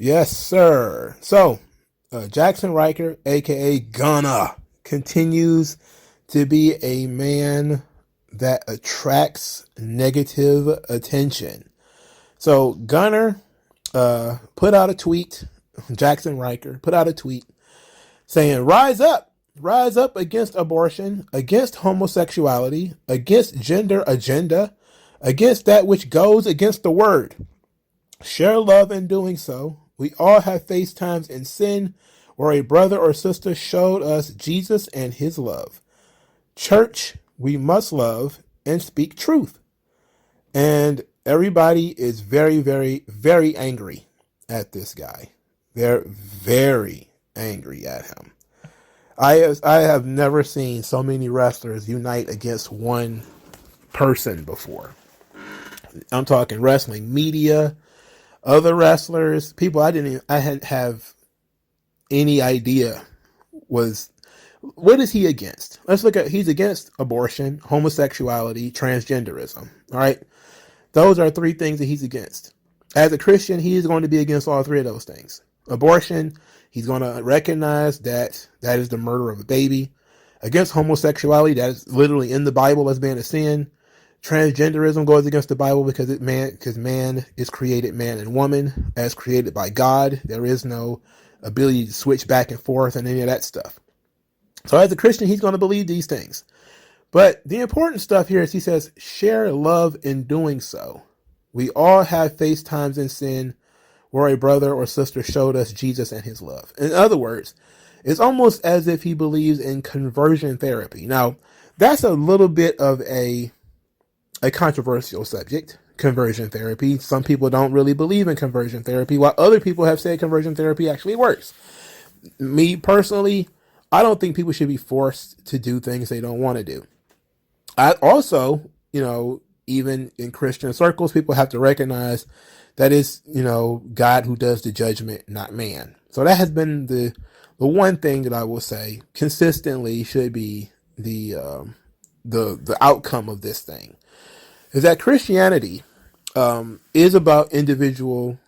Yes, sir. So, Jackson Riker, aka Gunna, continues to be a man that attracts negative attention. So, Gunner put out a tweet. Jackson Riker put out a tweet saying, rise up against abortion, against homosexuality, against gender agenda, against that which goes against the word. Share love in doing so. We all have faced times in sin where a brother or sister showed us Jesus and his love. Church, we must love and speak truth. And everybody is very, very, very angry at this guy. They're very angry at him. I have never seen so many wrestlers unite against one person before. I'm talking wrestling media, other wrestlers, people I hadn't have any idea was, what is he against? Let's look at, he's against abortion, homosexuality, transgenderism. All right. Those are three things that he's against. As a Christian, he is going to be against all three of those things. Abortion, he's going to recognize that that is the murder of a baby. Against homosexuality, that is literally in the Bible as being a sin. Transgenderism goes against the Bible because man is created man and woman as created by God. There is no ability to switch back and forth and any of that stuff. So as a Christian, he's going to believe these things. But the important stuff here is he says, share love in doing so. We all have faced times in sin where a brother or sister showed us Jesus and his love. In other words, it's almost as if he believes in conversion therapy. Now, that's a little bit of a controversial subject, conversion therapy. Some people don't really believe in conversion therapy, while other people have said conversion therapy actually works. Me personally, I don't think people should be forced to do things they don't want to do. I also, even in Christian circles, people have to recognize that it's, God who does the judgment, not man. So that has been the one thing that I will say consistently should be the outcome of this thing, is that Christianity is about individuals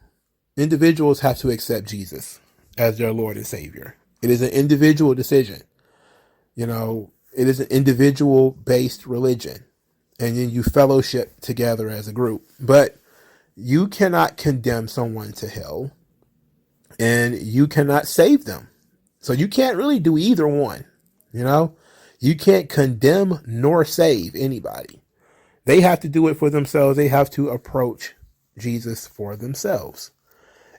have to accept Jesus as their Lord and Savior. It is an individual decision. It is an individual based religion, and then you fellowship together as a group. But you cannot condemn someone to hell, and you cannot save them. So you can't really do either one. You can't condemn nor save anybody. They have to do it for themselves. They have to approach Jesus for themselves.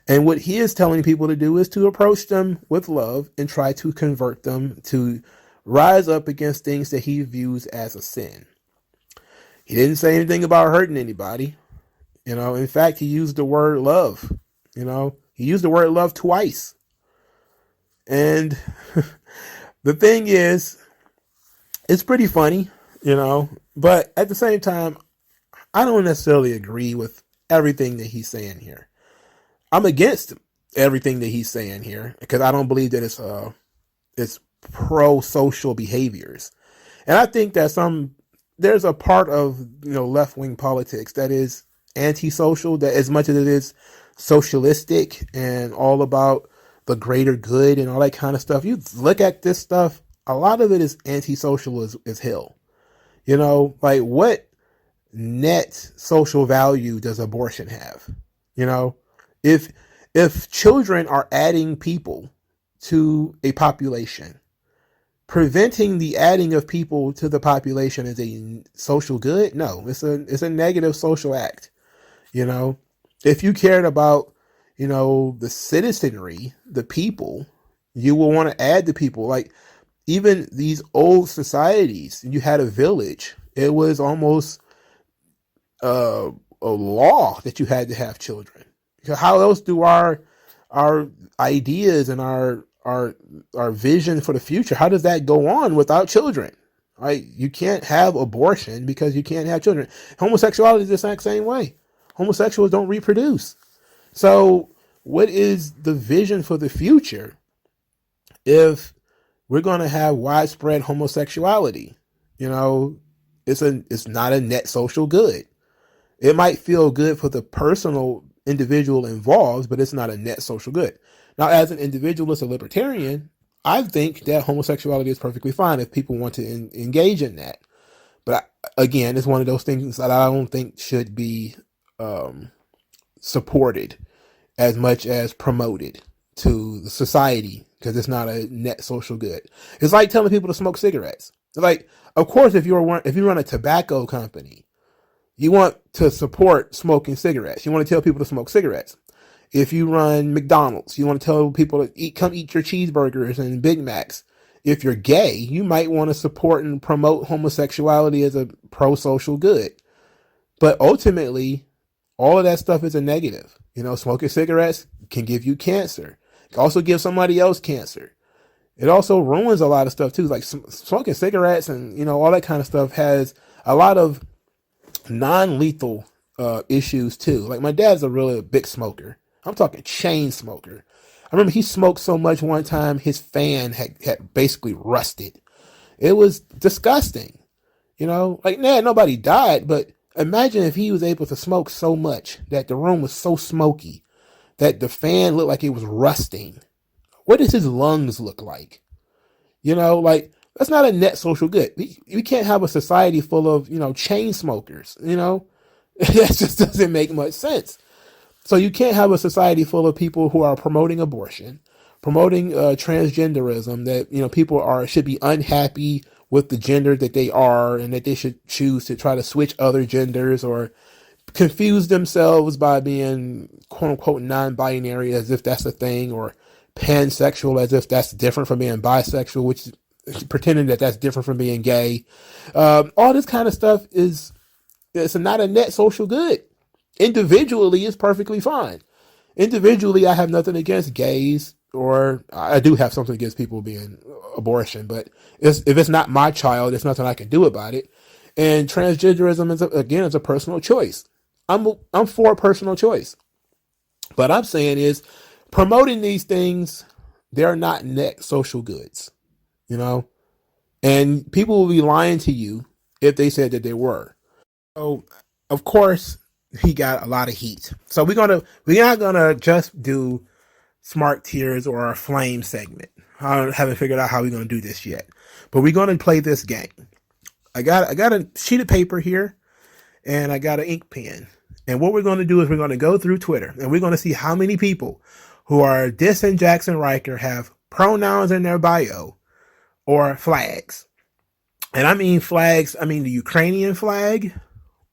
And what he is telling people to do is to approach them with love and try to convert them to rise up against things that he views as a sin. He didn't say anything about hurting anybody. In fact, he used the word love. He used the word love twice. And the thing is, it's pretty funny, but at the same time, I don't necessarily agree with everything that he's saying here. I'm against everything that he's saying here because I don't believe that it's pro-social behaviors. And I think that there's a part of, left-wing politics that is antisocial, that as much as it is socialistic and all about the greater good and all that kind of stuff, you look at this stuff, a lot of it is antisocial as hell. Like what net social value does abortion have? If children are adding people to a population, preventing the adding of people to the population is a social good? No, it's a negative social act. If you cared about, the citizenry, the people, you will want to add the people. Like even these old societies, you had a village. It was almost a law that you had to have children. How else do our ideas and our vision for the future, how does that go on without children? Right? You can't have abortion because you can't have children. Homosexuality is the exact same way. Homosexuals don't reproduce. So what is the vision for the future if we're going to have widespread homosexuality? It's not a net social good. It might feel good for the personal individual involved, but it's not a net social good. Now, as an individualist, a libertarian, I think that homosexuality is perfectly fine if people want to engage in that. But again, it's one of those things that I don't think should be supported as much as promoted to the society, because it's not a net social good. It's like telling people to smoke cigarettes. Like, of course, if you run a tobacco company, you want to support smoking cigarettes. You want to tell people to smoke cigarettes. If you run McDonald's, you want to tell people to come eat your cheeseburgers and Big Macs. If you're gay, you might want to support and promote homosexuality as a pro-social good. But ultimately, all of that stuff is a negative. Smoking cigarettes can give you cancer. It can also give somebody else cancer. It also ruins a lot of stuff too. Like smoking cigarettes and, all that kind of stuff has a lot of non-lethal issues too. Like my dad's a really big smoker. I'm talking chain smoker. I remember he smoked so much one time his fan had basically rusted. It was disgusting. Nobody died, but imagine if he was able to smoke so much that the room was so smoky that the fan looked like it was rusting. What does his lungs look like? That's not a net social good. We can't have a society full of, chain smokers, That just doesn't make much sense. So you can't have a society full of people who are promoting abortion, promoting transgenderism, that, people should be unhappy with the gender that they are and that they should choose to try to switch other genders or confuse themselves by being quote unquote non-binary as if that's a thing, or pansexual as if that's different from being bisexual, which is pretending that that's different from being gay. All this kind of stuff it's not a net social good. Individually, it's perfectly fine. Individually, I have nothing against gays, or I do have something against people being abortion, but if it's not my child, there's nothing I can do about it. And transgenderism is a personal choice. I'm for personal choice. But I'm saying is promoting these things, they're not net social goods, and people will be lying to you if they said that they were. So, of course, he got a lot of heat. So we're not gonna just do smart tears or a flame segment. I haven't figured out how we're gonna do this yet, but we're gonna play this game. I got a sheet of paper here, and I got an ink pen. And what we're going to do is we're going to go through Twitter, and we're going to see how many people who are dissing Jackson Riker have pronouns in their bio or flags. And I mean flags, I mean the Ukrainian flag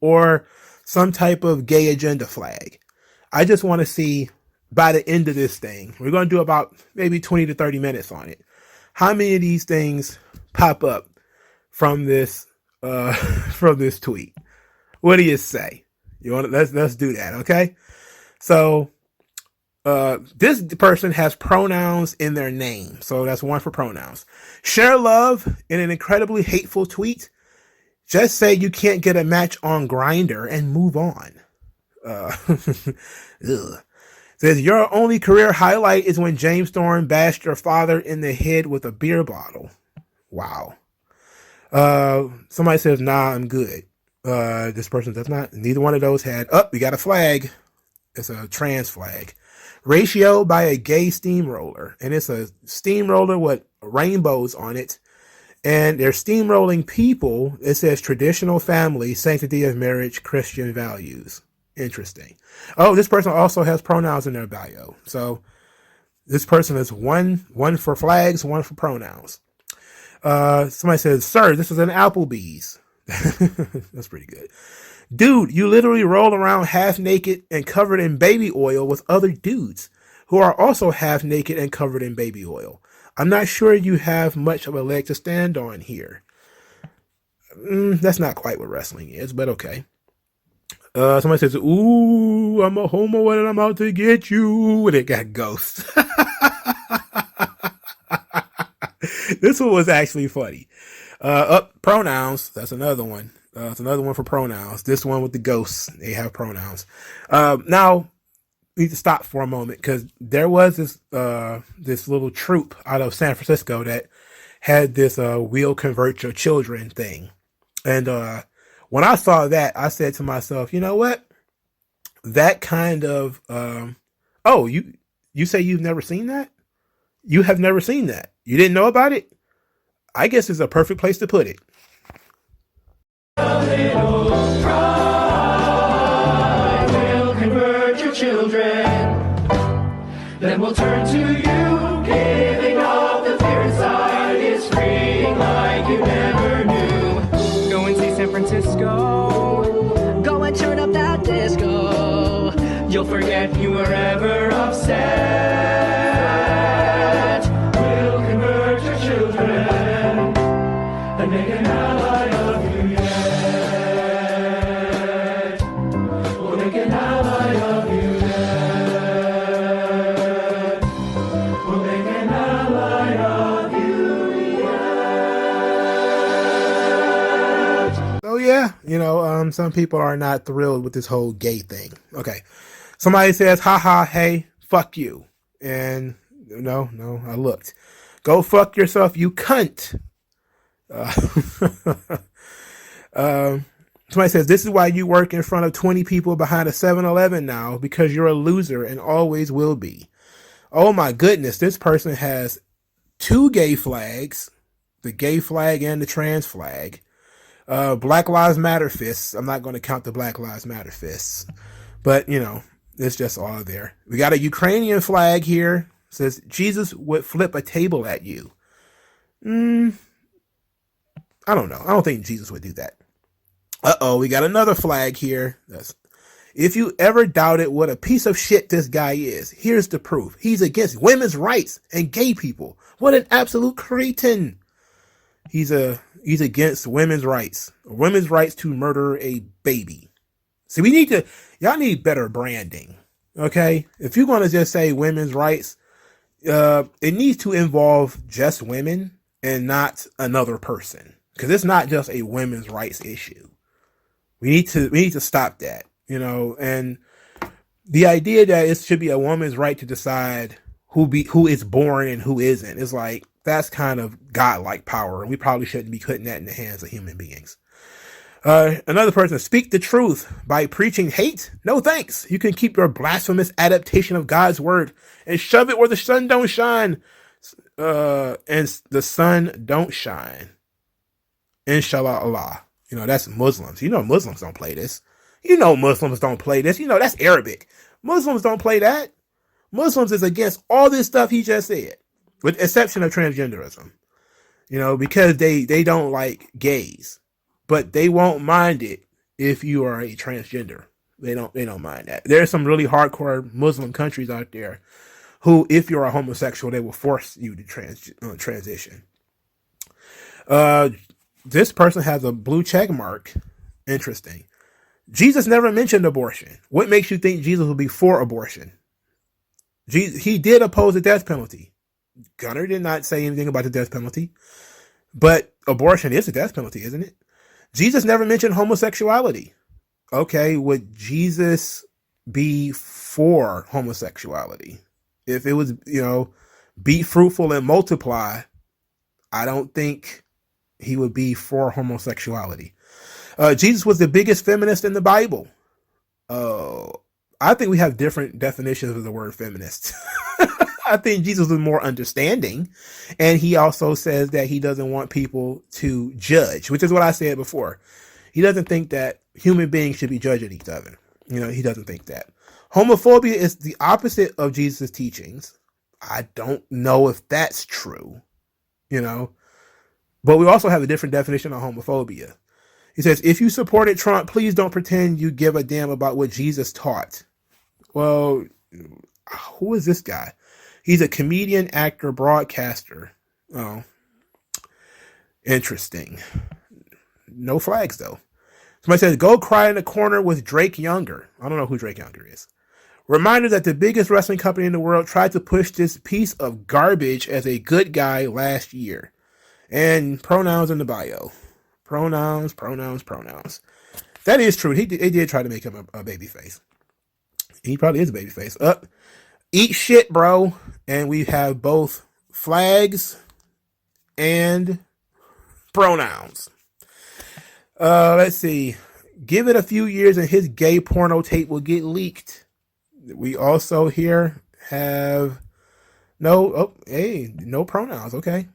or some type of gay agenda flag. I just want to see by the end of this thing, we're going to do about maybe 20 to 30 minutes on it, how many of these things pop up from this tweet. What do you say? Let's do that, okay? So this person has pronouns in their name, so that's one for pronouns. Share love in an incredibly hateful tweet. Just say you can't get a match on Grindr and move on. Says your only career highlight is when James Storm bashed your father in the head with a beer bottle. Wow. Somebody says, nah, I'm good. This person does not. Neither one of those had. We got a flag. It's a trans flag. Ratio by a gay steamroller. And it's a steamroller with rainbows on it. And they're steamrolling people. It says traditional family, sanctity of marriage, Christian values. Interesting. Oh, this person also has pronouns in their bio. So this person is one for flags, one for pronouns. Somebody says, sir, this is an Applebee's. That's pretty good. Dude, you literally roll around half naked and covered in baby oil with other dudes who are also half naked and covered in baby oil. I'm not sure you have much of a leg to stand on here. That's not quite what wrestling is, but okay. Somebody says, ooh, I'm a homo and I'm out to get you. And it got ghosts. This one was actually funny. Pronouns. That's another one. That's another one for pronouns. This one with the ghosts. They have pronouns. Now, we need to stop for a moment because there was this little troupe out of San Francisco that had this we'll convert your children thing. And when I saw that, I said to myself, you know what? that kind of oh, you say you've never seen that? You have never seen that. You didn't know about it? I guess it's a perfect place to put it. A little pride will convert your children. Then we'll turn to you, giving up the fear inside is freeing like you never knew. Go and see San Francisco. Go and turn up that disco. You'll forget you were ever upset. We'll convert your children and make an ally of you yet. We'll make an ally of you yet. We'll make an ally of you yet. Oh yeah, some people are not thrilled with this whole gay thing. Okay. Somebody says, haha, hey, fuck you. And no, I looked. Go fuck yourself, you cunt. Somebody says, this is why you work in front of 20 people behind a 7-Eleven now, because you're a loser and always will be. Oh my goodness, this person has 2 gay flags, the gay flag and the trans flag. Black Lives Matter fists. I'm not going to count the Black Lives Matter fists. But, it's just all there. We got a Ukrainian flag here. It says, Jesus would flip a table at you. I don't know. I don't think Jesus would do that. We got another flag here. If you ever doubted what a piece of shit this guy is, here's the proof. He's against women's rights and gay people. What an absolute cretin. He's against women's rights to murder a baby. See, y'all need better branding. Okay. If you're going to just say women's rights, it needs to involve just women and not another person. Cause it's not just a women's rights issue. We need to stop that, and the idea that it should be a woman's right to decide who is born and who isn't is like, that's kind of godlike power. And we probably shouldn't be putting that in the hands of human beings. Another person, speak the truth by preaching hate? No thanks. You can keep your blasphemous adaptation of God's word and shove it where the sun don't shine. And the sun don't shine. Inshallah Allah. That's Muslims. Muslims don't play this. Muslims don't play this. That's Arabic. Muslims don't play that. Muslims is against all this stuff he just said, with exception of transgenderism. Because they don't like gays. But they won't mind it if you are a transgender. They don't mind that. There are some really hardcore Muslim countries out there who, if you're a homosexual, they will force you to transition. This person has a blue check mark. Interesting. Jesus never mentioned abortion. What makes you think Jesus will be for abortion? He did oppose the death penalty. Gunner did not say anything about the death penalty. But abortion is a death penalty, isn't it? Jesus never mentioned homosexuality. Okay, would Jesus be for homosexuality? If it was, be fruitful and multiply, I don't think he would be for homosexuality. Jesus was the biggest feminist in the Bible. I think we have different definitions of the word feminist. I think Jesus was more understanding. And he also says that he doesn't want people to judge, which is what I said before. He doesn't think that human beings should be judging each other. He doesn't think that. Homophobia is the opposite of Jesus' teachings. I don't know if that's true, but we also have a different definition of homophobia. He says, if you supported Trump, please don't pretend you give a damn about what Jesus taught. Well, who is this guy? He's a comedian, actor, broadcaster. Oh, interesting. No flags, though. Somebody says, go cry in the corner with Drake Younger. I don't know who Drake Younger is. Reminder that the biggest wrestling company in the world tried to push this piece of garbage as a good guy last year. And pronouns in the bio. Pronouns. That is true. They did try to make him a baby face. He probably is a baby face. Eat shit, bro. And we have both flags and pronouns. Let's see. Give it a few years and his gay porno tape will get leaked. We also here have no pronouns. Okay.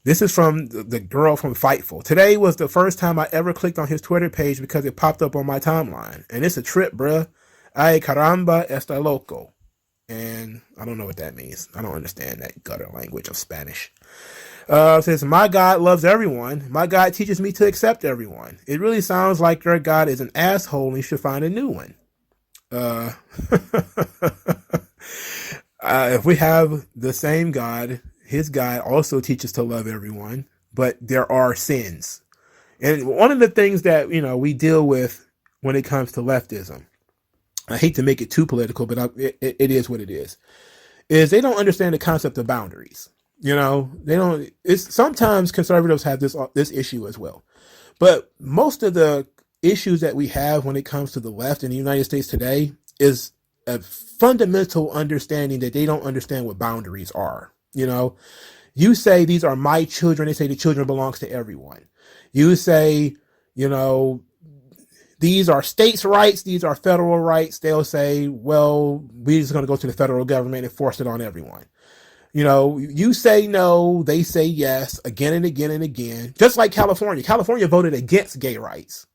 This is from the girl from Fightful. Today was the first time I ever clicked on his Twitter page because it popped up on my timeline. And it's a trip, bruh. Ay caramba, está loco. And I don't know what that means. I don't understand that gutter language of Spanish. Says, my God loves everyone. My God teaches me to accept everyone. It really sounds like your God is an asshole and you should find a new one. If we have the same God, his God also teaches to love everyone, but there are sins. And one of the things that, we deal with when it comes to leftism, I hate to make it too political, but it is what it is they don't understand the concept of boundaries. Sometimes conservatives have this issue as well. But most of the issues that we have when it comes to the left in the United States today is a fundamental understanding that they don't understand what boundaries are. You say, these are my children. They say the children belongs to everyone. You say, these are states' rights. These are federal rights. They'll say, well, we're just going to go to the federal government and force it on everyone. You say no, they say yes, again and again and again. Just like California. California voted against gay rights.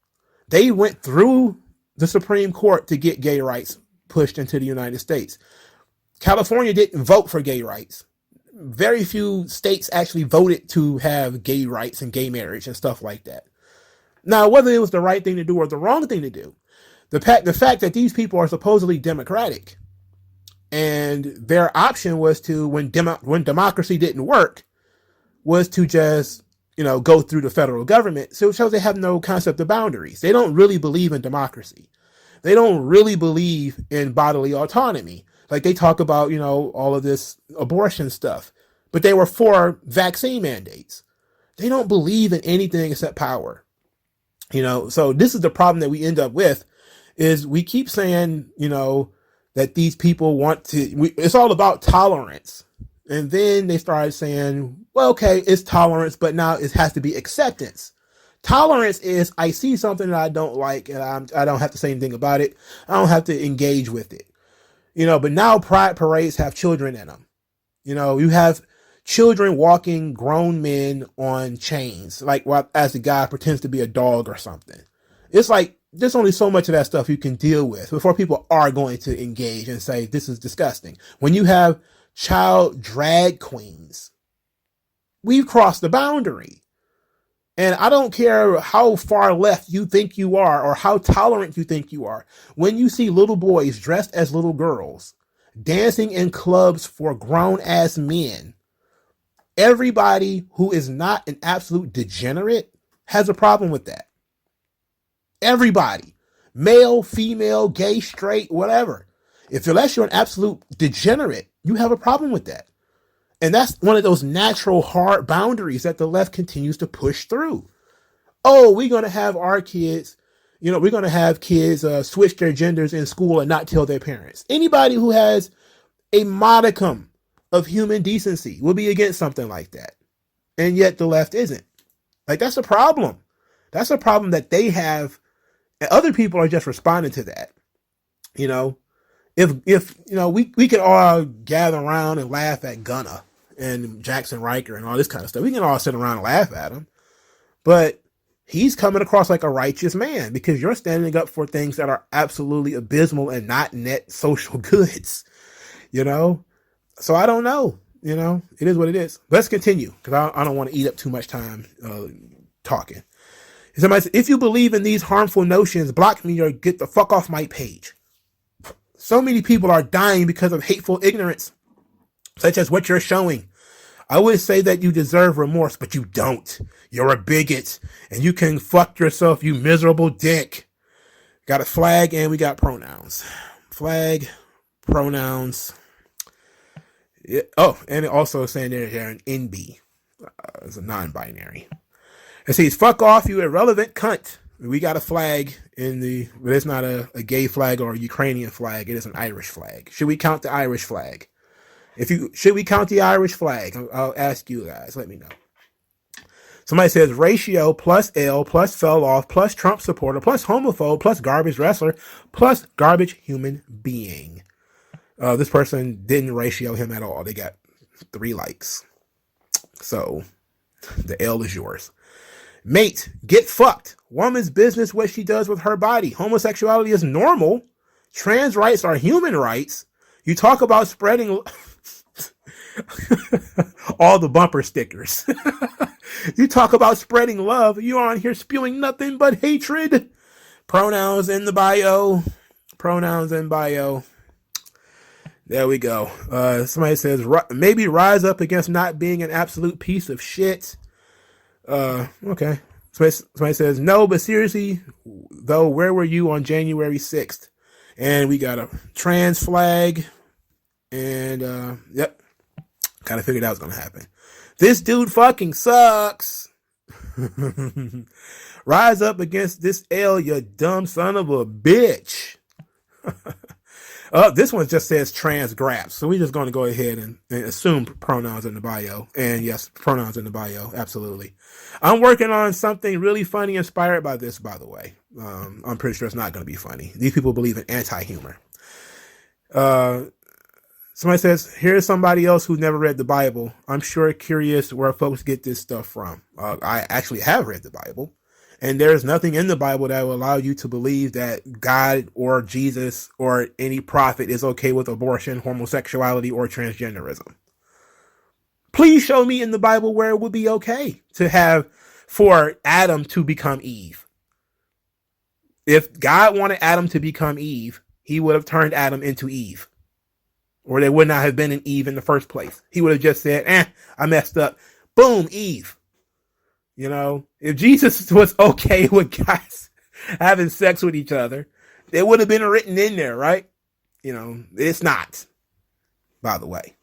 They went through the Supreme Court to get gay rights pushed into the United States. California didn't vote for gay rights. Very few states actually voted to have gay rights and gay marriage and stuff like that. Now, whether it was the right thing to do or the wrong thing to do, the fact that these people are supposedly democratic, and their option was to, when democracy didn't work, was to just, go through the federal government. So it shows they have no concept of boundaries. They don't really believe in democracy. They don't really believe in bodily autonomy. Like they talk about, all of this abortion stuff, but they were for vaccine mandates. They don't believe in anything except power. So this is the problem that we end up with, is we keep saying, that these people want to, it's all about tolerance. And then they started saying, well, okay, it's tolerance, but now it has to be acceptance. Tolerance is, I see something that I don't like and I don't have to say anything about it. I don't have to engage with it. But now pride parades have children in them. You have children walking grown men on chains, like as the guy pretends to be a dog or something. It's like, there's only so much of that stuff you can deal with before people are going to engage and say, this is disgusting. When you have child drag queens, we've crossed the boundary. And I don't care how far left you think you are or how tolerant you think you are. When you see little boys dressed as little girls dancing in clubs for grown ass men, everybody who is not an absolute degenerate has a problem with that. Everybody, male, female, gay, straight, whatever. Unless you're an absolute degenerate, you have a problem with that. And that's one of those natural hard boundaries that the left continues to push through. Oh, we're going to have our kids, we're going to have kids switch their genders in school and not tell their parents. Anybody who has a modicum of human decency will be against something like that. And yet the left isn't. Like, that's a problem. That's a problem that they have. And other people are just responding to that. If we could all gather around and laugh at Gunna and Jackson Riker and all this kind of stuff. We can all sit around and laugh at him. But he's coming across like a righteous man because you're standing up for things that are absolutely abysmal and not net social goods. So I don't know. It is what it is. Let's continue because I don't want to eat up too much time talking. Somebody said, if you believe in these harmful notions, block me or get the fuck off my page. So many people are dying because of hateful ignorance, such as what you're showing. I would say that you deserve remorse, but you don't. You're a bigot, and you can fuck yourself, you miserable dick. Got a flag, and we got pronouns. Flag, pronouns. Yeah, and it also saying there an NB. It's a non-binary. It says, fuck off, you irrelevant cunt. We got a flag but it's not a gay flag or a Ukrainian flag. It is an Irish flag. Should we count the Irish flag? Should we count the Irish flag? I'll ask you guys. Let me know. Somebody says ratio plus L plus fell off plus Trump supporter plus homophobe plus garbage wrestler plus garbage human being. This person didn't ratio him at all. They got 3 likes. So the L is yours. Mate, get fucked. Woman's business what she does with her body. Homosexuality is normal. Trans rights are human rights. You talk about spreading all the bumper stickers. You talk about spreading love. You are on here spewing nothing but hatred. Pronouns in the bio. Pronouns in bio. There we go. Somebody says, maybe rise up against not being an absolute piece of shit. Okay. Somebody says, no, but seriously, though, where were you on January 6th? And we got a trans flag. And, yep. Kind of figured that was going to happen. This dude fucking sucks. Rise up against this L, you dumb son of a bitch. This one just says trans graps. So we're just going to go ahead and assume pronouns in the bio. And yes, pronouns in the bio. Absolutely. I'm working on something really funny inspired by this, by the way. I'm pretty sure it's not going to be funny. These people believe in anti-humor. Somebody says, here's somebody else who never read the Bible. I'm sure curious where folks get this stuff from. I actually have read the Bible. And there's nothing in the Bible that will allow you to believe that God or Jesus or any prophet is okay with abortion, homosexuality, or transgenderism. Please show me in the Bible where it would be okay to have for Adam to become Eve. If God wanted Adam to become Eve, he would have turned Adam into Eve. Or there would not have been an Eve in the first place. He would have just said, I messed up. Boom, Eve. You know, if Jesus was okay with guys having sex with each other, it would have been written in there, right? You know, it's not, by the way.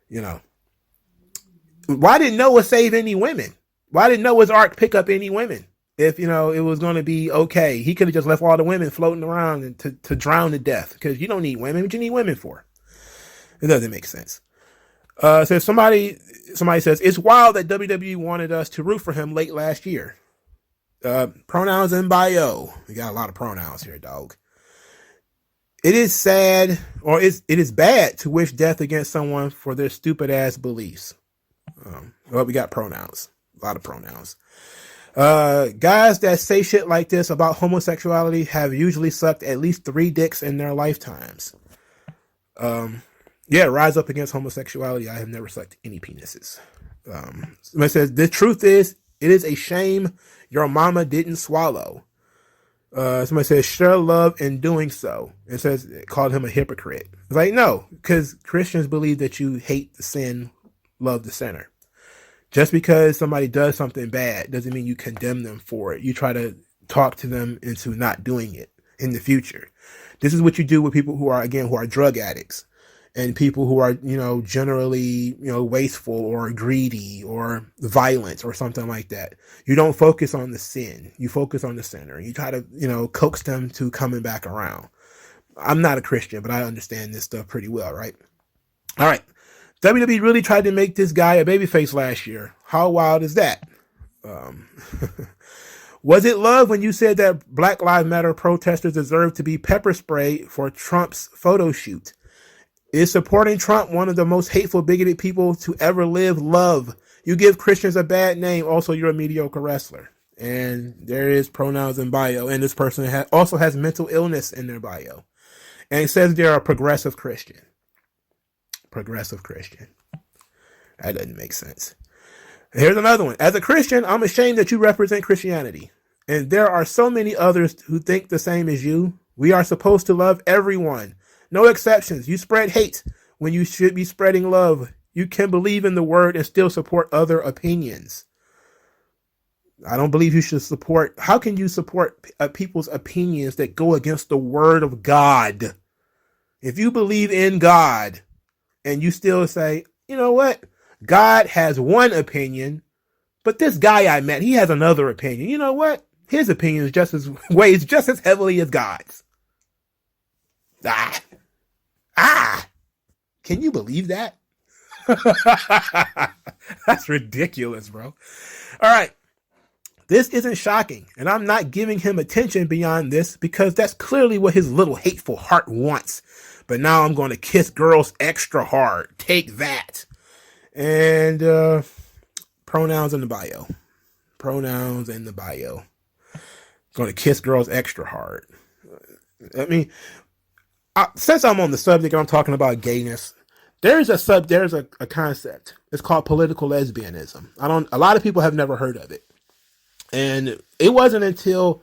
You know, why didn't Noah save any women? Why didn't Noah's Ark pick up any women? If, you know, it was going to be okay. He could have just left all the women floating around and to drown to death, because you don't need women. What you need women for? It doesn't make sense. So somebody says, it's wild that WWE wanted us to root for him late last year. Pronouns in bio. We got a lot of pronouns here, dog. It is sad, or it is bad to wish death against someone for their stupid ass beliefs. Well, we got pronouns. A lot of pronouns. Guys that say shit like this about homosexuality have usually sucked at least 3 dicks in their lifetimes. Yeah, rise up against homosexuality. I have never sucked any penises. Somebody says, the truth is, it is a shame your mama didn't swallow. Somebody says, share love in doing so. It says, it called him a hypocrite. It's like, no, because Christians believe that you hate the sin, love the sinner. Just because somebody does something bad doesn't mean you condemn them for it. You try to talk to them into not doing it in the future. This is what you do with people who are drug addicts. And people who are, you know, generally, you know, wasteful or greedy or violent or something like that. You don't focus on the sin. You focus on the sinner. You try to, you know, coax them to coming back around. I'm not a Christian, but I understand this stuff pretty well, right? All right. WWE really tried to make this guy a babyface last year. How wild is that? Was it love when you said that Black Lives Matter protesters deserve to be pepper sprayed for Trump's photo shoot? Is supporting Trump one of the most hateful, bigoted people to ever live? Love. You give Christians a bad name. Also, you're a mediocre wrestler. And there is pronouns in bio. And this person also has mental illness in their bio. And it says they're a progressive Christian. Progressive Christian. That doesn't make sense. Here's another one. As a Christian, I'm ashamed that you represent Christianity. And there are so many others who think the same as you. We are supposed to love everyone. No exceptions. You spread hate when you should be spreading love. You can believe in the word and still support other opinions. I don't believe you should support. How can you support people's opinions that go against the word of God? If you believe in God and you still say, you know what? God has one opinion, but this guy I met, he has another opinion. You know what? His opinion is weighs just as heavily as God's. Can you believe that? That's ridiculous, bro. All right. This isn't shocking, and I'm not giving him attention beyond this because that's clearly what his little hateful heart wants. But now I'm going to kiss girls extra hard. Take that. And pronouns in the bio. Pronouns in the bio. Going to kiss girls extra hard. I mean, since I'm on the subject and I'm talking about gayness, there's a concept. It's called political lesbianism. A lot of people have never heard of it. And it wasn't until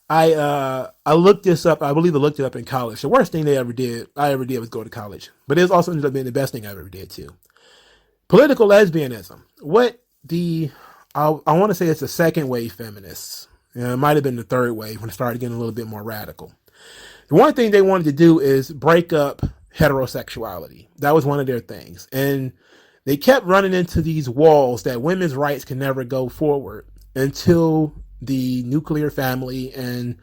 I looked this up. I believe I looked it up in college. The worst thing I ever did was go to college. But it also ended up being the best thing I ever did too. Political lesbianism. I want to say it's the second wave feminists. It might have been the third wave when it started getting a little bit more radical. The one thing they wanted to do is break up heterosexuality. That was one of their things. And they kept running into these walls that women's rights can never go forward until the nuclear family and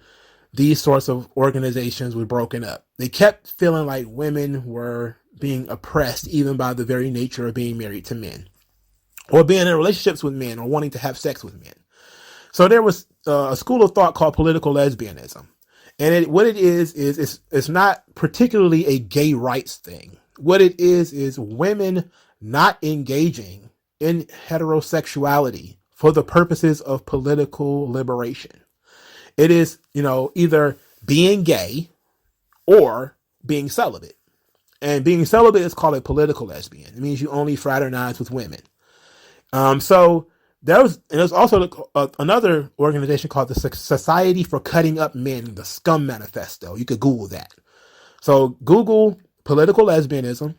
these sorts of organizations were broken up. They kept feeling like women were being oppressed even by the very nature of being married to men or being in relationships with men or wanting to have sex with men. So there was a school of thought called political lesbianism. And what it is it's not particularly a gay rights thing. What it is women not engaging in heterosexuality for the purposes of political liberation. It is, either being gay or being celibate. And being celibate is called a political lesbian. It means you only fraternize with women. So there's also another organization called the Society for Cutting Up Men, the Scum Manifesto. You could Google that. So Google political lesbianism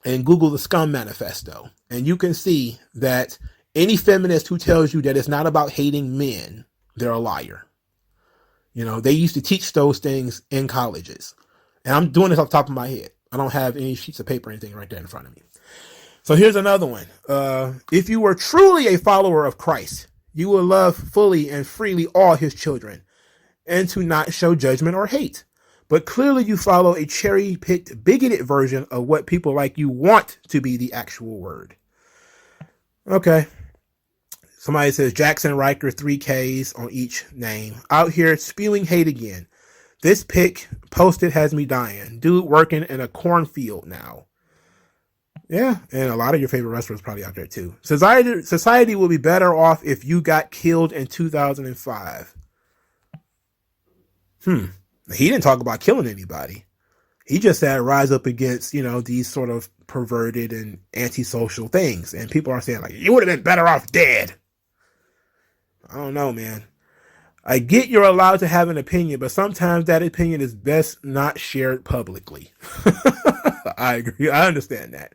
and Google the Scum Manifesto. And you can see that any feminist who tells you that it's not about hating men, they're a liar. They used to teach those things in colleges. And I'm doing this off the top of my head. I don't have any sheets of paper or anything right there in front of me. So here's another one. If you were truly a follower of Christ, you will love fully and freely all his children and to not show judgment or hate. But clearly you follow a cherry-picked, bigoted version of what people like you want to be the actual word. Okay. Somebody says Jackson Riker, 3Ks on each name. Out here spewing hate again. This pic posted has me dying. Dude working in a cornfield now. Yeah, and a lot of your favorite wrestlers probably out there too. Society will be better off if you got killed in 2005. He didn't talk about killing anybody. He just said rise up against, these sort of perverted and antisocial things. And people are saying like, you would have been better off dead. I don't know, man. I get you're allowed to have an opinion, but sometimes that opinion is best not shared publicly. I agree. I understand that.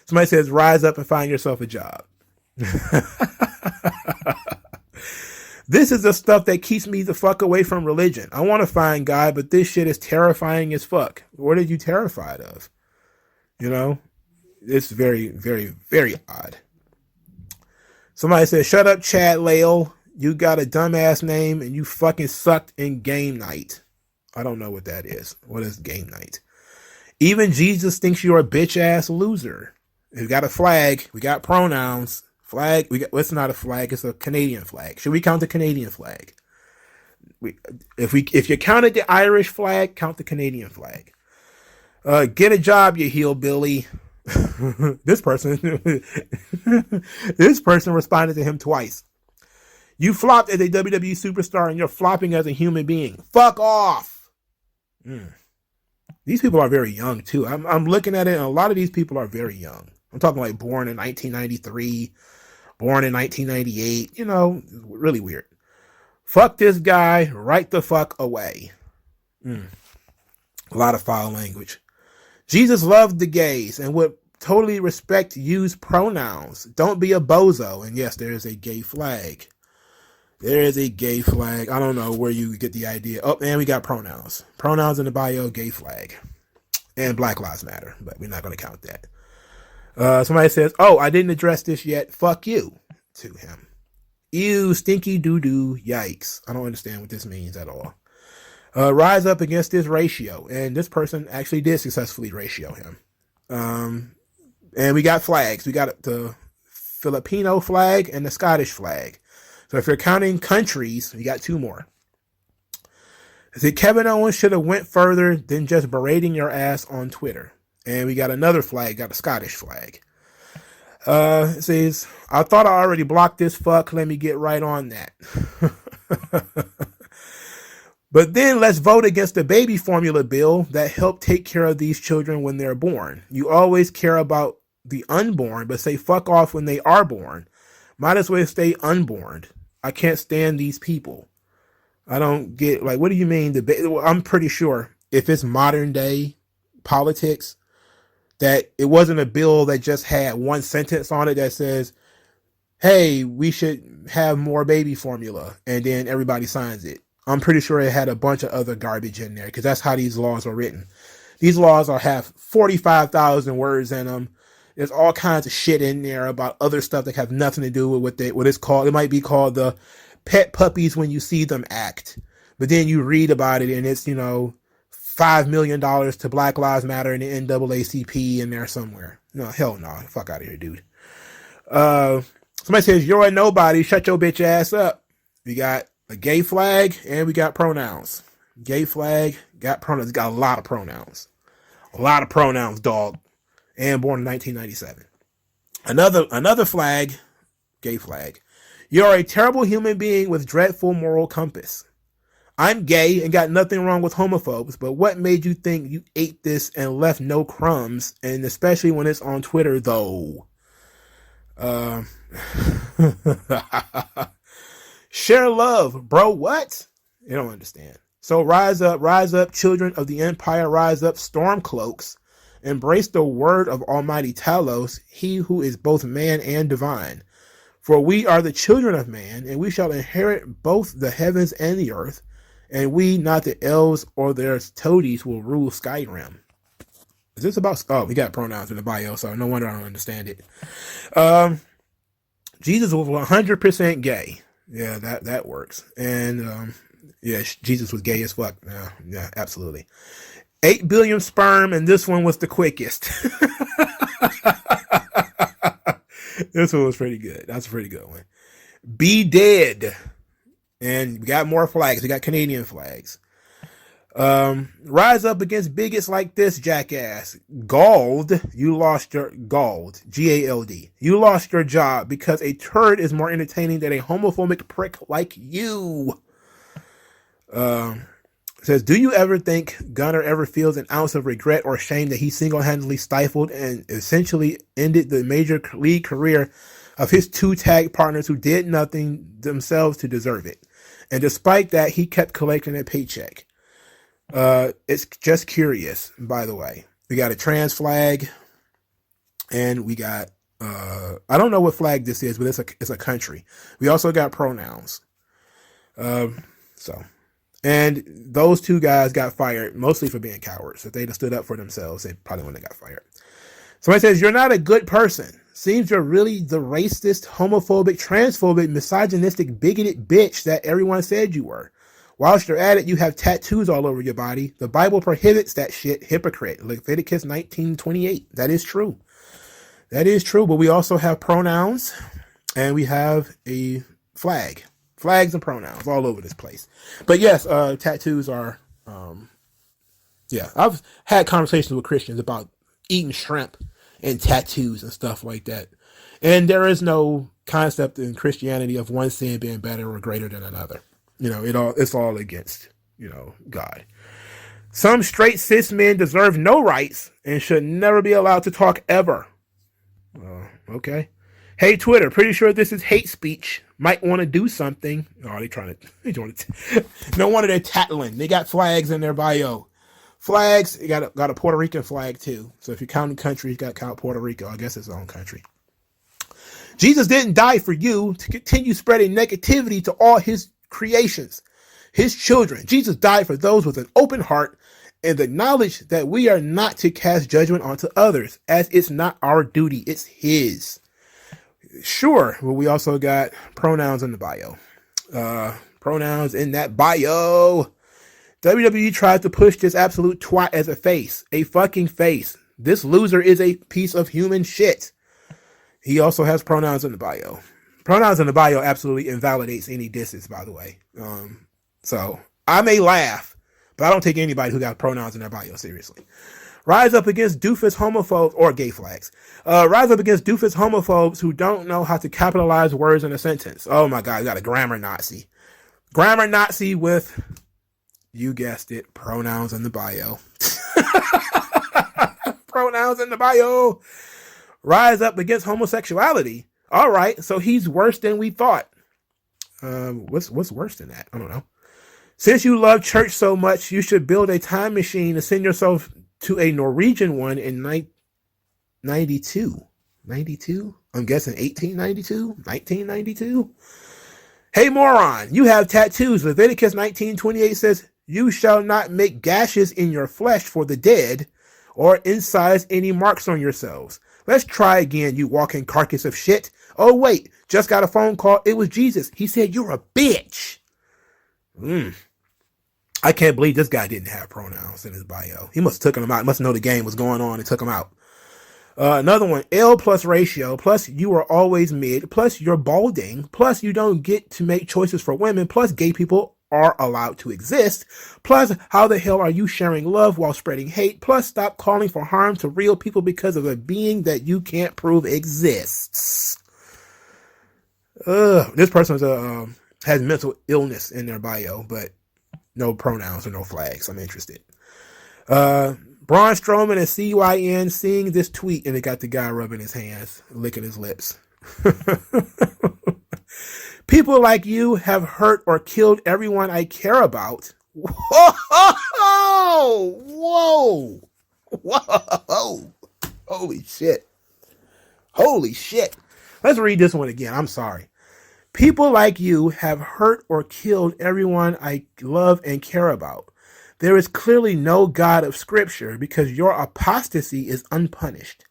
Somebody says, rise up and find yourself a job. This is the stuff that keeps me the fuck away from religion. I want to find God, but this shit is terrifying as fuck. What are you terrified of? It's very, very, very odd. Somebody says, shut up, Chad Lale. You got a dumbass name and you fucking sucked in game night. I don't know what that is. What is game night? Even Jesus thinks you're a bitch ass loser. We got a flag. We got pronouns. Flag. It's not a flag. It's a Canadian flag. Should we count the Canadian flag? If you counted the Irish flag, count the Canadian flag. Get a job, you hillbilly. This person responded to him twice. You flopped as a WWE superstar and you're flopping as a human being. Fuck off. These people are very young too. I'm looking at it and a lot of these people are very young. I'm talking like born in 1993, born in 1998, really weird. Fuck this guy right the fuck away. A lot of foul language. Jesus loved the gays and would totally respect used pronouns. Don't be a bozo. And yes, there is a gay flag. There is a gay flag. I don't know where you get the idea. Oh, and we got pronouns. Pronouns in the bio, gay flag. And Black Lives Matter, but we're not going to count that. Somebody says, oh, I didn't address this yet. Fuck you to him. Ew, stinky doo-doo, yikes. I don't understand what this means at all. Rise up against this ratio. And this person actually did successfully ratio him. And we got flags. We got the Filipino flag and the Scottish flag. So if you're counting countries, we got 2 more. I said Kevin Owens should have went further than just berating your ass on Twitter. And we got another flag, got a Scottish flag. It says, I thought I already blocked this fuck. Let me get right on that. But then let's vote against the baby formula bill that helped take care of these children when they're born. You always care about the unborn, but say fuck off when they are born. Might as well stay unborn. I can't stand these people. I don't get, like, what do you mean? I'm pretty sure if it's modern day politics, that it wasn't a bill that just had one sentence on it that says, hey, we should have more baby formula, and then everybody signs it. I'm pretty sure it had a bunch of other garbage in there, because that's how these laws are written. These laws have 45,000 words in them. There's all kinds of shit in there about other stuff that have nothing to do with what it's called. It might be called the Pet Puppies When You See Them Act. But then you read about it and it's, $5 million to Black Lives Matter and the NAACP in there somewhere. No, hell no. Fuck out of here, dude. Somebody says, you're a nobody. Shut your bitch ass up. We got a gay flag and we got pronouns. Gay flag, got pronouns. Got a lot of pronouns. A lot of pronouns, dog. And born in 1997. Another flag, gay flag. You're a terrible human being with dreadful moral compass. I'm gay and got nothing wrong with homophobes, but what made you think you ate this and left no crumbs? And especially when it's on Twitter, though. Share love, bro. What? You don't understand. So rise up, children of the empire, rise up, stormcloaks. Embrace the word of Almighty Talos, he who is both man and divine. For we are the children of man, and we shall inherit both the heavens and the earth, and we, not the elves or their toadies, will rule Skyrim. Is this about... Oh, we got pronouns in the bio, so no wonder I don't understand it. Jesus was 100% gay. Yeah, that works. And, yeah, Jesus was gay as fuck. Yeah, absolutely. 8 billion sperm, and this one was the quickest. This one was pretty good. That's a pretty good one. Be dead. And we got more flags. We got Canadian flags. Rise up against bigots like this, jackass. Gald, you lost your... Gald, G-A-L-D. You lost your job because a turd is more entertaining than a homophobic prick like you. Says, do you ever think Gunner ever feels an ounce of regret or shame that he single-handedly stifled and essentially ended the major league career of his 2 tag partners who did nothing themselves to deserve it? And despite that, he kept collecting a paycheck. It's just curious, by the way. We got a trans flag, and we got, I don't know what flag this is, but it's a country. We also got pronouns. And those 2 guys got fired mostly for being cowards. If they'd have stood up for themselves, they probably wouldn't have got fired. Somebody says, you're not a good person. Seems you're really the racist, homophobic, transphobic, misogynistic, bigoted bitch that everyone said you were. Whilst you're at it, you have tattoos all over your body. The Bible prohibits that shit, hypocrite. Leviticus 19:28. That is true. That is true, but we also have pronouns, and we have a flag. Flags and pronouns all over this place. But yes, tattoos are, yeah, I've had conversations with Christians about eating shrimp and tattoos and stuff like that. And there is no concept in Christianity of one sin being better or greater than another. It's all against, God. Some straight cis men deserve no rights and should never be allowed to talk ever. Okay. Hey, Twitter, pretty sure this is hate speech. Might want to do something. Oh, no wonder they're tattling. They got flags in their bio. Flags, you got a Puerto Rican flag too. So if you're counting countries, you got to count Puerto Rico. I guess it's its own country. Jesus didn't die for you to continue spreading negativity to all his creations, his children. Jesus died for those with an open heart and the knowledge that we are not to cast judgment onto others, as it's not our duty, it's his. Sure, but we also got pronouns in the bio. Pronouns in that bio. WWE tried to push this absolute twat as a face. A fucking face. This loser is a piece of human shit. He also has pronouns in the bio. Pronouns in the bio absolutely invalidates any disses, by the way. So I may laugh, but I don't take anybody who got pronouns in their bio seriously. Rise up against doofus homophobes or gay flags. Rise up against doofus homophobes who don't know how to capitalize words in a sentence. Oh my God, you got a grammar Nazi. Grammar Nazi with, you guessed it, pronouns in the bio. Pronouns in the bio. Rise up against homosexuality. All right, so he's worse than we thought. What's worse than that? I don't know. Since you love church so much, you should build a time machine to send yourself to a Norwegian one in 92. 92? I'm guessing 1892? 1992? Hey, moron, you have tattoos. Leviticus 19:28 says, you shall not make gashes in your flesh for the dead or incise any marks on yourselves. Let's try again, you walking carcass of shit. Oh, wait, just got a phone call. It was Jesus. He said, you're a bitch. I can't believe this guy didn't have pronouns in his bio. He must have taken them out. He must know the game was going on and took them out. Another one, L plus ratio, plus you are always mid, plus you're balding, plus you don't get to make choices for women, plus gay people are allowed to exist, plus how the hell are you sharing love while spreading hate, plus stop calling for harm to real people because of a being that you can't prove exists. This person has mental illness in their bio, but no pronouns or no flags. I'm interested. Braun Strowman and CYN seeing this tweet, and it got the guy rubbing his hands, licking his lips. People like you have hurt or killed everyone I care about. Whoa! Whoa! Whoa! Holy shit. Holy shit. Let's read this one again. I'm sorry. People like you have hurt or killed everyone I love and care about. There is clearly no God of Scripture because your apostasy is unpunished.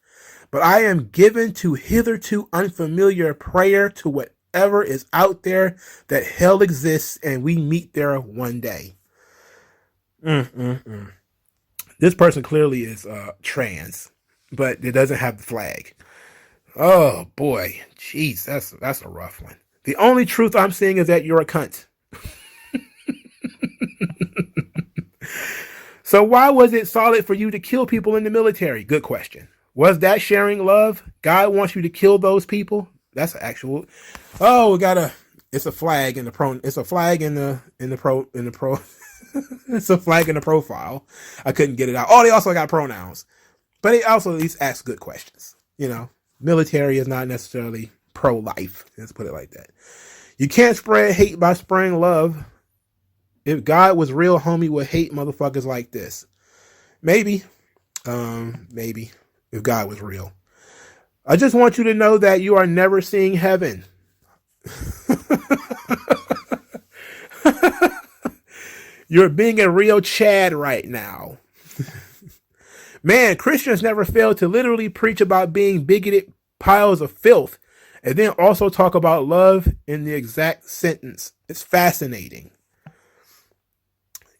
But I am given to hitherto unfamiliar prayer to whatever is out there that hell exists and we meet there one day. This person clearly is trans, but it doesn't have the flag. Oh boy, jeez, that's a rough one. The only truth I'm seeing is that you're a cunt. So why was it solid for you to kill people in the military? Good question. Was that sharing love? God wants you to kill those people? That's actual. Oh, it's a flag in the it's a flag in the it's a flag in the profile. I couldn't get it out. Oh, they also got pronouns, but they also at least ask good questions. You know, military is not necessarily pro-life. Let's put it like that. You can't spread hate by spreading love. If God was real, homie would hate motherfuckers like this. Maybe. Maybe. If God was real. I just want you to know that you are never seeing heaven. You're being a real Chad right now. Man, Christians never fail to literally preach about being bigoted piles of filth and then also talk about love in the exact sentence. It's fascinating.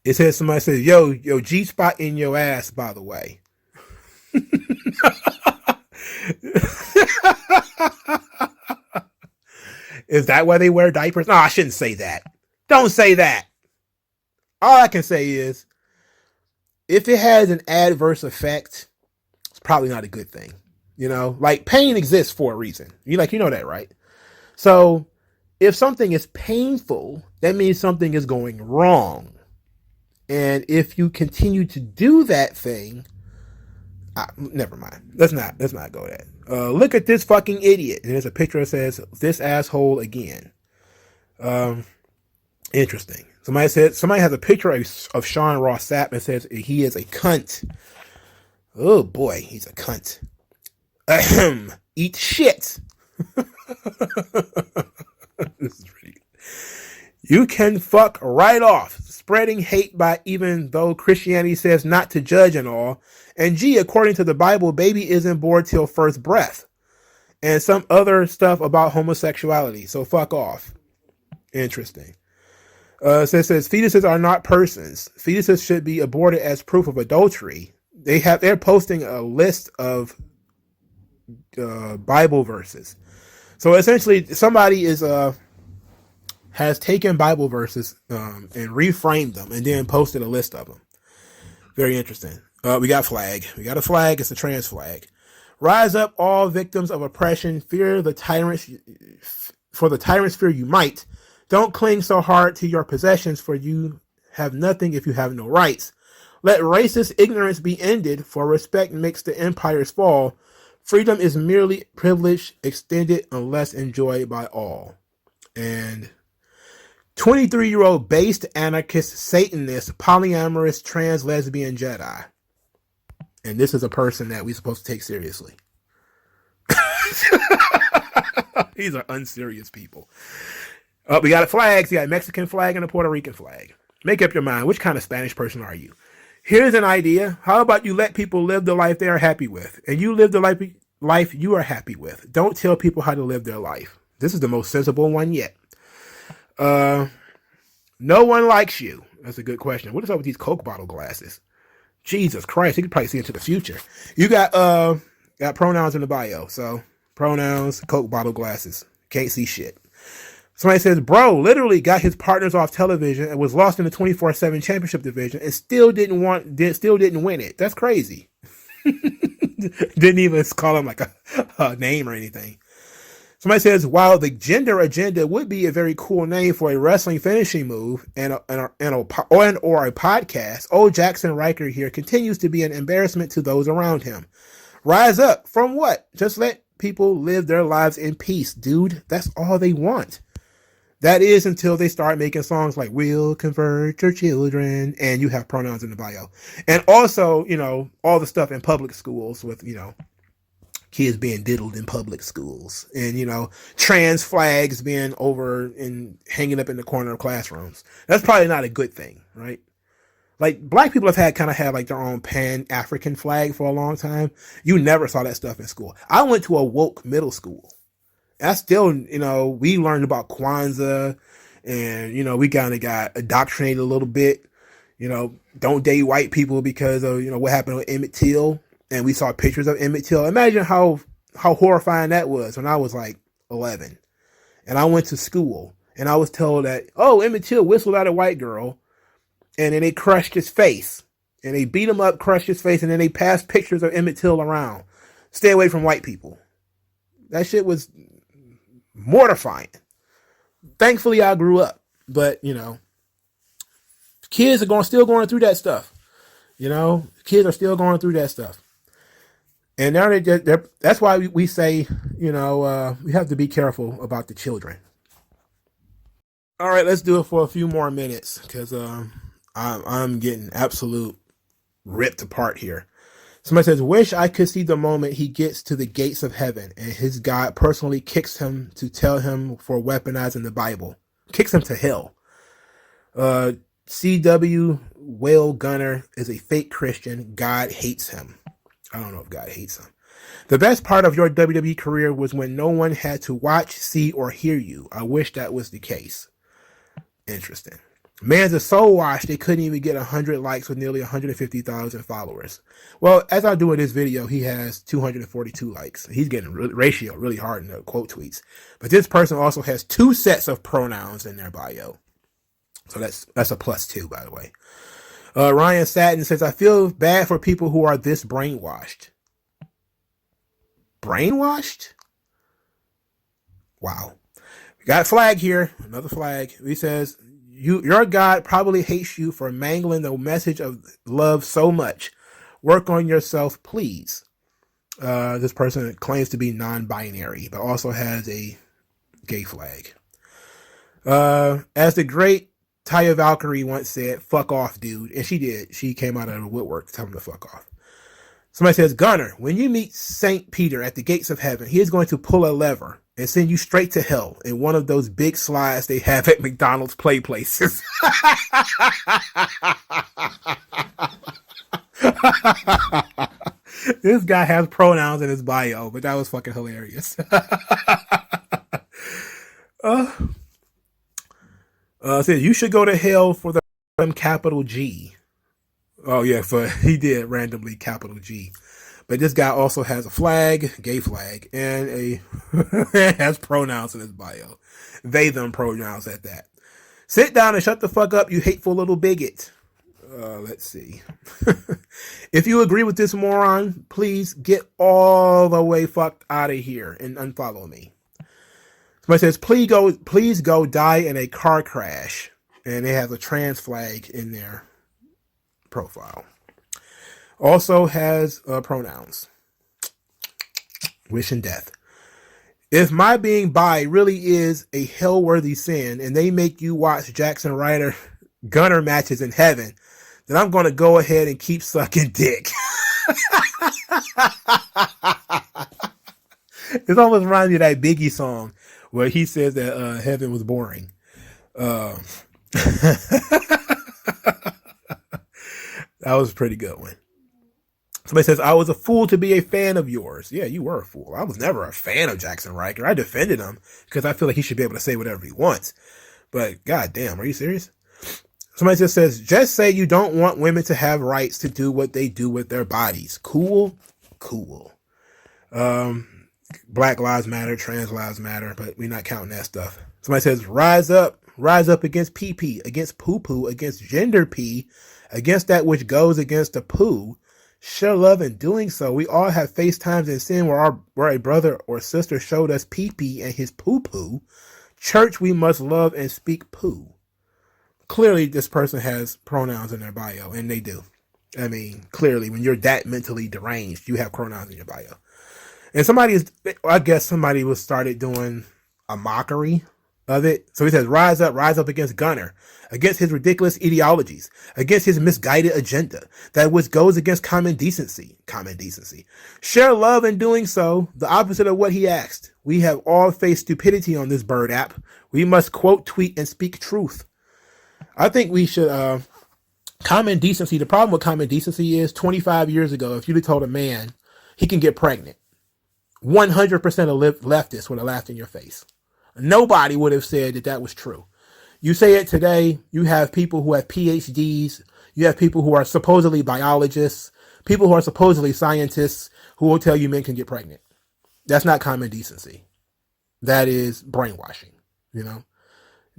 It says, somebody says, yo, G-spot in your ass, by the way. Is that why they wear diapers? No, I shouldn't say that. Don't say that. All I can say is, if it has an adverse effect, it's probably not a good thing. You know, like pain exists for a reason. You know that, right? So if something is painful, that means something is going wrong. And if you continue to do that thing, never mind. Let's not go there. Look at this fucking idiot. And there's a picture that says, this asshole again. Interesting. Somebody has a picture of Sean Ross Sapp and says he is a cunt. Oh boy, he's a cunt. Eat shit. This is pretty good. You can fuck right off. Spreading hate by even though Christianity says not to judge and all. And G, according to the Bible, baby isn't born till first breath. And some other stuff about homosexuality. So fuck off. Interesting. Says fetuses are not persons. Fetuses should be aborted as proof of adultery. they're posting a list of Bible verses. So essentially, somebody has taken Bible verses and reframed them and then posted a list of them. Very interesting. We got flag. We got a flag. It's a trans flag. Rise up, all victims of oppression. Fear the tyrants. For the tyrants fear you might. Don't cling so hard to your possessions, for you have nothing if you have no rights. Let racist ignorance be ended, for respect makes the empires fall. Freedom is merely privilege extended unless enjoyed by all. And 23-year-old based anarchist, Satanist, polyamorous, trans lesbian Jedi. And this is a person that we're supposed to take seriously. These are unserious people. We got flags. You got a Mexican flag and a Puerto Rican flag. Make up your mind. Which kind of Spanish person are you? Here's an idea. How about you let people live the life they are happy with, and you live the life you are happy with. Don't tell people how to live their life. This is the most sensible one yet. No one likes you. That's a good question. What is up with these Coke bottle glasses? Jesus Christ, you could probably see into the future. You got pronouns in the bio. So pronouns, Coke bottle glasses. Can't see shit. Somebody says, bro, literally got his partners off television and was lost in the 24/7 championship division and still didn't win it. That's crazy. Didn't even call him like a name or anything. Somebody says, while the gender agenda would be a very cool name for a wrestling finishing move or a podcast, old Jackson Riker here continues to be an embarrassment to those around him. Rise up from what? Just let people live their lives in peace, dude. That's all they want. That is until they start making songs like "We'll Convert Your Children" and you have pronouns in the bio. And also, all the stuff in public schools with, kids being diddled in public schools and, trans flags being over and hanging up in the corner of classrooms. That's probably not a good thing, right? Like, black people have kind of had like their own Pan-African flag for a long time. You never saw that stuff in school. I went to a woke middle school. I still, we learned about Kwanzaa and, we kind of got indoctrinated a little bit, don't date white people because of, what happened with Emmett Till. And we saw pictures of Emmett Till. Imagine how horrifying that was when I was like 11 and I went to school and I was told that, oh, Emmett Till whistled at a white girl and then they crushed his face and they beat him up, crushed his face. And then they passed pictures of Emmett Till around. Stay away from white people. That shit was mortifying. Thankfully, I grew up, but kids are still going through that stuff. Kids are still going through that stuff, and now that's why we say, we have to be careful about the children. All right, let's do it for a few more minutes because I'm getting absolute ripped apart here. Somebody says, wish I could see the moment he gets to the gates of heaven and his God personally kicks him to tell him for weaponizing the Bible. Kicks him to hell. CW Whale Gunner is a fake Christian. God hates him. I don't know if God hates him. The best part of your WWE career was when no one had to watch, see, or hear you. I wish that was the case. Interesting. Man's a soul wash. They couldn't even get 100 likes with nearly 150,000 followers. Well, as I'm doing this video, he has 242 likes. He's getting ratio really hard in the quote tweets. But this person also has 2 sets of pronouns in their bio. So that's a +2, by the way. Ryan Satin says, I feel bad for people who are this brainwashed. Brainwashed? Wow. We got a flag here. Another flag. He says, your God probably hates you for mangling the message of love so much. Work on yourself, please. This person claims to be non-binary, but also has a gay flag. As the great Taya Valkyrie once said, fuck off, dude. And she did. She came out of the woodwork to tell him to fuck off. Somebody says, Gunner, when you meet St. Peter at the gates of heaven, he is going to pull a lever and send you straight to hell in one of those big slides they have at McDonald's play places. This guy has pronouns in his bio, but that was fucking hilarious. Says you should go to hell for the capital G. Oh yeah, he did randomly capital G. But this guy also has a flag, gay flag, and has pronouns in his bio. They, them pronouns at that. Sit down and shut the fuck up, you hateful little bigot. Let's see. If you agree with this moron, please get all the way fucked out of here and unfollow me. Somebody says, please go die in a car crash. And they have a trans flag in their profile. Also has pronouns. Wish and death. If my being bi really is a hell-worthy sin and they make you watch Jackson Ryder Gunner matches in heaven, then I'm going to go ahead and keep sucking dick. It almost reminds me of that Biggie song where he says that heaven was boring. That was a pretty good one. Somebody says, I was a fool to be a fan of yours. Yeah, you were a fool. I was never a fan of Jackson Riker. I defended him because I feel like he should be able to say whatever he wants. But goddamn, are you serious? Somebody just says, just say you don't want women to have rights to do what they do with their bodies. Cool. Black lives matter, trans lives matter, but we're not counting that stuff. Somebody says, rise up against PP, against poo-poo, against gender P, against that which goes against the poo. Share love in doing so. We all have FaceTimes in sin where a brother or sister showed us pee-pee and his poo-poo. Church, we must love and speak poo. Clearly, this person has pronouns in their bio, and they do. I mean, clearly, when you're that mentally deranged, you have pronouns in your bio. And I guess somebody was started doing a mockery of it. So he says, rise up against Gunner, against his ridiculous ideologies, against his misguided agenda, that which goes against common decency. Share love in doing so, the opposite of what he asked. We have all faced stupidity on this bird app. We must quote, tweet, and speak truth. I think we should, common decency, the problem with common decency is 25 years ago, if you'd have told a man he can get pregnant, 100% of leftists would have laughed in your face. Nobody would have said that was true. You say it today, you have people who have PhDs, you have people who are supposedly biologists, people who are supposedly scientists who will tell you men can get pregnant. That's not common decency. That is brainwashing, you know?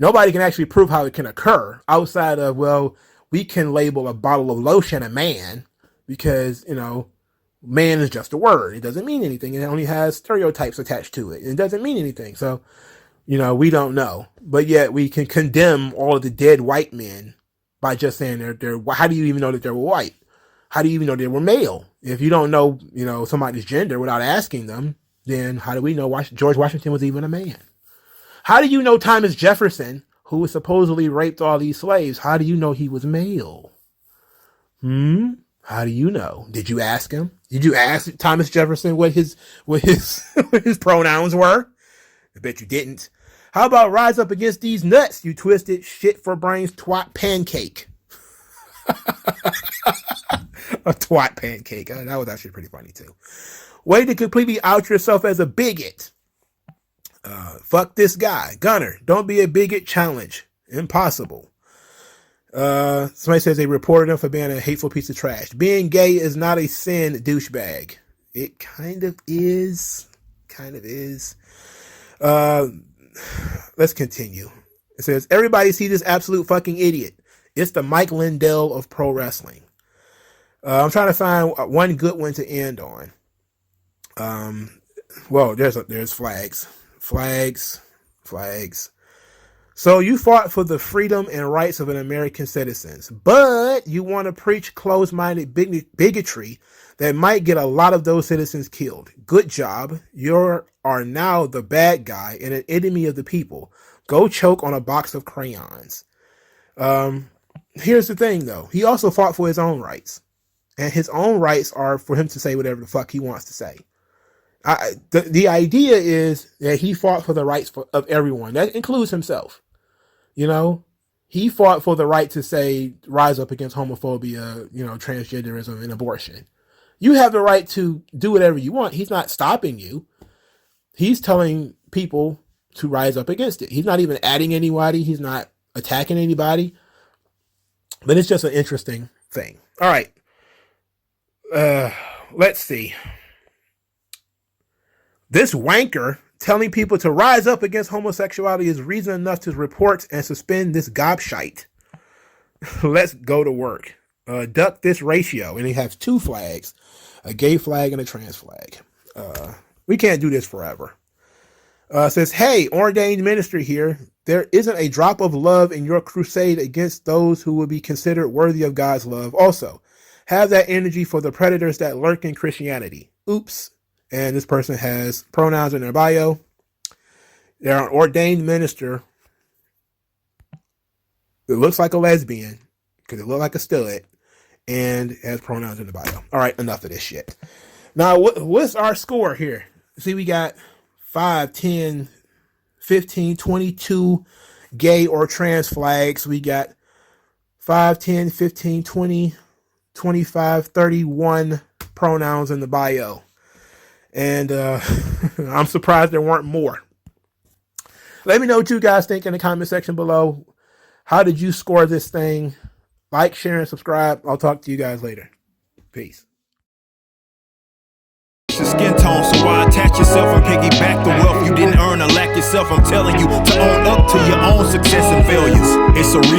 Nobody can actually prove how it can occur outside of, well, we can label a bottle of lotion a man because, you know, man is just a word. It doesn't mean anything. It only has stereotypes attached to it. It doesn't mean anything. So, you know, we don't know. But yet we can condemn all of the dead white men by just saying they're how do you even know that they were white? How do you even know they were male? If you don't know, you know, somebody's gender without asking them, then how do we know George Washington was even a man? How do you know Thomas Jefferson, who supposedly raped all these slaves, how do you know he was male? How do you know? Did you ask him? Did you ask Thomas Jefferson what his what his pronouns were? I bet you didn't. How about rise up against these nuts, you twisted shit for brains twat pancake? A twat pancake. That was actually pretty funny too. Way to completely out yourself as a bigot. Fuck this guy. Gunner, don't be a bigot challenge. Impossible. Somebody says they reported him for being a hateful piece of trash. Being gay is not a sin, douchebag. It kind of is. Let's continue. It says, everybody see this absolute fucking idiot. It's the Mike Lindell of pro wrestling. I'm trying to find one good one to end on. Well, there's flags. So you fought for the freedom and rights of an American citizens, but you want to preach closed-minded bigotry that might get a lot of those citizens killed. Good job. You are now the bad guy and an enemy of the people. Go choke on a box of crayons. Here's the thing, though. He also fought for his own rights. And his own rights are for him to say whatever the fuck he wants to say. The idea is that he fought for the rights of everyone. That includes himself. You know, he fought for the right to say, rise up against homophobia, you know, transgenderism and abortion. You have the right to do whatever you want. He's not stopping you. He's telling people to rise up against it. He's not even adding anybody. He's not attacking anybody. But it's just an interesting thing. All right. Let's see. This wanker telling people to rise up against homosexuality is reason enough to report and suspend this gobshite. Let's go to work. Duck this ratio. And he has two flags, a gay flag and a trans flag. We can't do this forever. Says, hey, ordained minister here. There isn't a drop of love in your crusade against those who would be considered worthy of God's love. Also, have that energy for the predators that lurk in Christianity. Oops. And this person has pronouns in their bio. They're an ordained minister. It looks like a lesbian because it looks like a stud and has pronouns in the bio. All right, enough of this shit. Now, what's our score here? See, we got 5, 10, 15, 22 gay or trans flags. We got 5, 10, 15, 20, 25, 31 pronouns in the bio. And I'm surprised there weren't more. Let me know what you guys think in the comment section below. How did you score this thing? Like, share, and subscribe. I'll talk to you guys later. Peace. Skin tone, so why attach yourself and piggyback the wealth you didn't earn or lack yourself? I'm telling you to own up to your own success and failures. It's a real